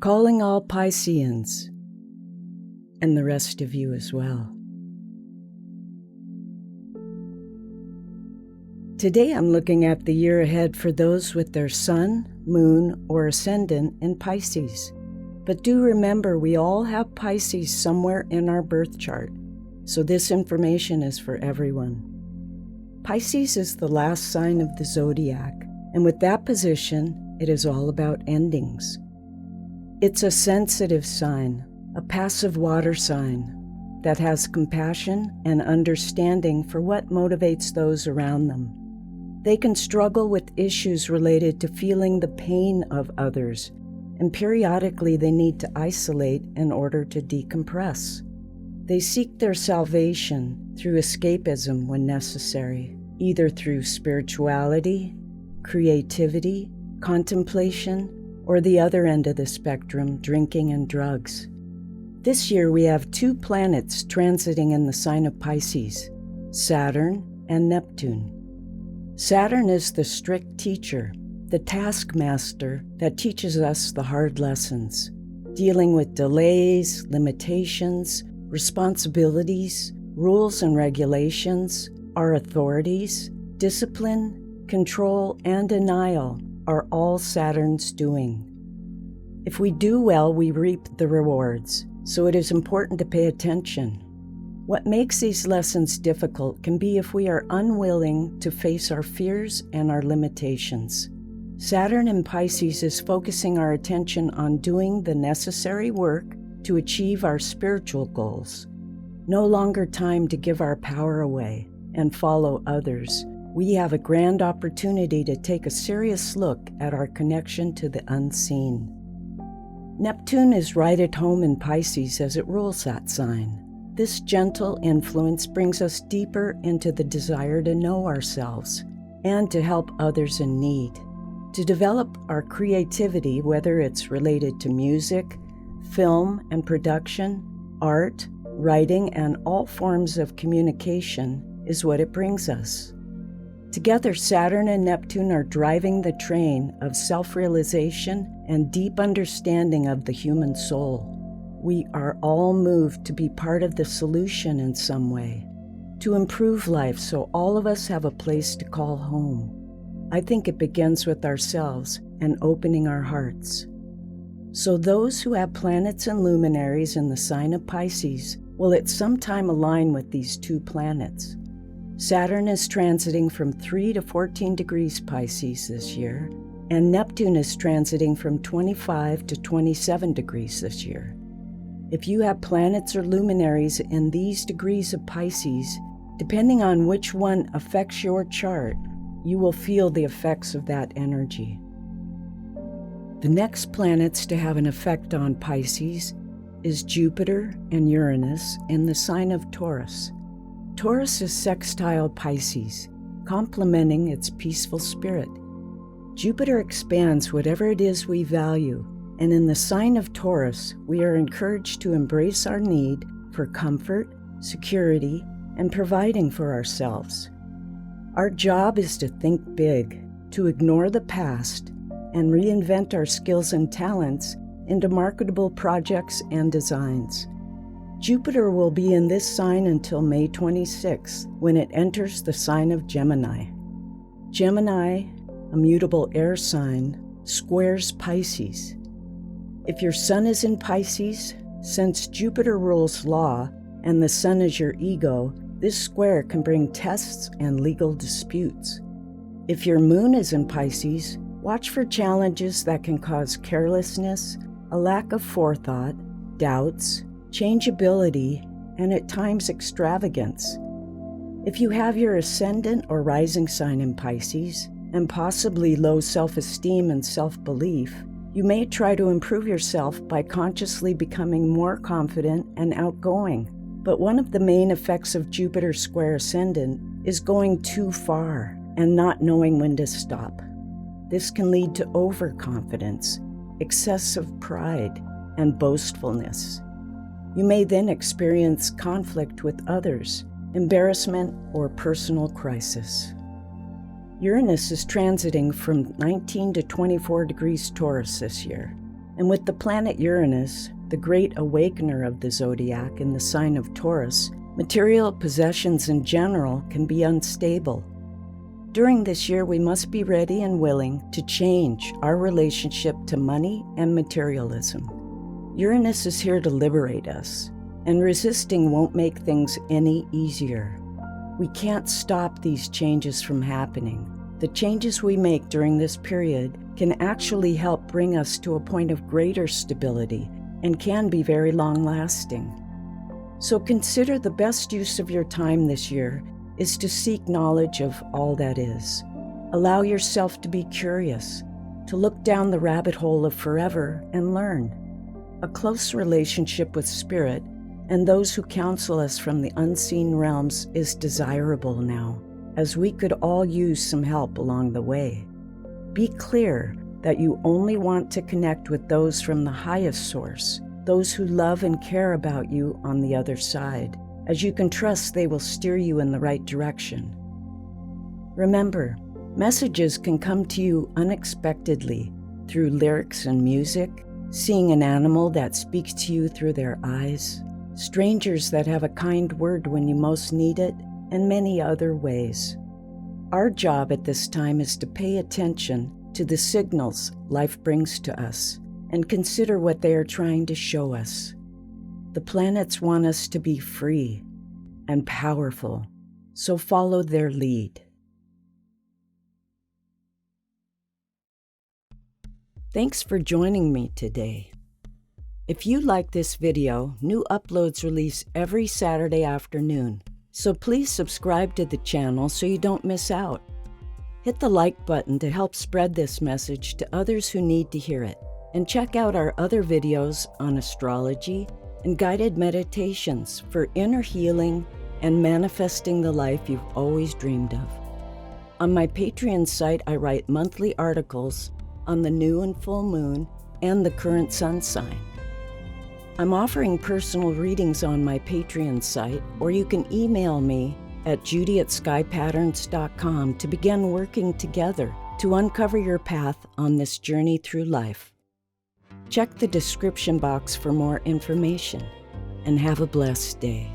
calling all Pisceans, and the rest of you as well. Today I'm looking at the year ahead for those with their sun, moon, or ascendant in Pisces. But do remember, we all have Pisces somewhere in our birth chart, so this information is for everyone. Pisces is the last sign of the zodiac, and with that position, it is all about endings. It's a sensitive sign, a passive water sign that has compassion and understanding for what motivates those around them. They can struggle with issues related to feeling the pain of others, and periodically they need to isolate in order to decompress. They seek their salvation through escapism when necessary, either through spirituality, creativity, contemplation, or the other end of the spectrum, drinking and drugs. This year we have two planets transiting in the sign of Pisces, Saturn and Neptune. Saturn is the strict teacher, the taskmaster that teaches us the hard lessons, dealing with delays, limitations, responsibilities, rules and regulations, our authorities, discipline, control, and denial are all Saturn's doing. If we do well, we reap the rewards, so it is important to pay attention. What makes these lessons difficult can be if we are unwilling to face our fears and our limitations. Saturn in Pisces is focusing our attention on doing the necessary work to achieve our spiritual goals. No longer time to give our power away and follow others. We have a grand opportunity to take a serious look at our connection to the unseen. Neptune is right at home in Pisces as it rules that sign. This gentle influence brings us deeper into the desire to know ourselves and to help others in need, to develop our creativity, whether it's related to music, film and production, art, writing, and all forms of communication is what it brings us. Together, Saturn and Neptune are driving the train of self-realization and deep understanding of the human soul. We are all moved to be part of the solution in some way, to improve life so all of us have a place to call home. I think it begins with ourselves and opening our hearts. So those who have planets and luminaries in the sign of Pisces will at some time align with these two planets. Saturn is transiting from 3 to 14 degrees Pisces this year, and Neptune is transiting from 25 to 27 degrees this year. If you have planets or luminaries in these degrees of Pisces, depending on which one affects your chart, you will feel the effects of that energy. The next planets to have an effect on Pisces is Jupiter and Uranus in the sign of Taurus. Taurus is sextile Pisces, complementing its peaceful spirit. Jupiter expands whatever it is we value, and in the sign of Taurus, we are encouraged to embrace our need for comfort, security, and providing for ourselves. Our job is to think big, to ignore the past, and reinvent our skills and talents into marketable projects and designs. Jupiter will be in this sign until May 26th, when it enters the sign of Gemini. Gemini, a mutable air sign, squares Pisces. If your sun is in Pisces, since Jupiter rules law and the sun is your ego, this square can bring tests and legal disputes. If your moon is in Pisces, watch for challenges that can cause carelessness, a lack of forethought, doubts, changeability, and at times extravagance. If you have your ascendant or rising sign in Pisces, and possibly low self-esteem and self-belief, you may try to improve yourself by consciously becoming more confident and outgoing. But one of the main effects of Jupiter square ascendant is going too far and not knowing when to stop. This can lead to overconfidence, excessive pride, and boastfulness. You may then experience conflict with others, embarrassment, or personal crisis. Uranus is transiting from 19 to 24 degrees Taurus this year. And with the planet Uranus, the great awakener of the zodiac in the sign of Taurus, material possessions in general can be unstable. During this year, we must be ready and willing to change our relationship to money and materialism. Uranus is here to liberate us, and resisting won't make things any easier. We can't stop these changes from happening. The changes we make during this period can actually help bring us to a point of greater stability and can be very long-lasting. So consider the best use of your time this year is to seek knowledge of all that is. Allow yourself to be curious, to look down the rabbit hole of forever and learn. A close relationship with Spirit and those who counsel us from the unseen realms is desirable now, as we could all use some help along the way. Be clear that you only want to connect with those from the highest source, those who love and care about you on the other side, as you can trust they will steer you in the right direction. Remember, messages can come to you unexpectedly through lyrics and music, seeing an animal that speaks to you through their eyes, strangers that have a kind word when you most need it, and many other ways. Our job at this time is to pay attention to the signals life brings to us and consider what they are trying to show us. The planets want us to be free and powerful, so follow their lead. Thanks for joining me today. If you like this video, new uploads release every Saturday afternoon, so please subscribe to the channel so you don't miss out. Hit the like button to help spread this message to others who need to hear it, and check out our other videos on astrology and guided meditations for inner healing and manifesting the life you've always dreamed of. On my Patreon site, I write monthly articles on the new and full moon and the current sun sign. I'm offering personal readings on my Patreon site, or you can email me at judy@skypatterns.com to begin working together to uncover your path on this journey through life. Check the description box for more information, and have a blessed day.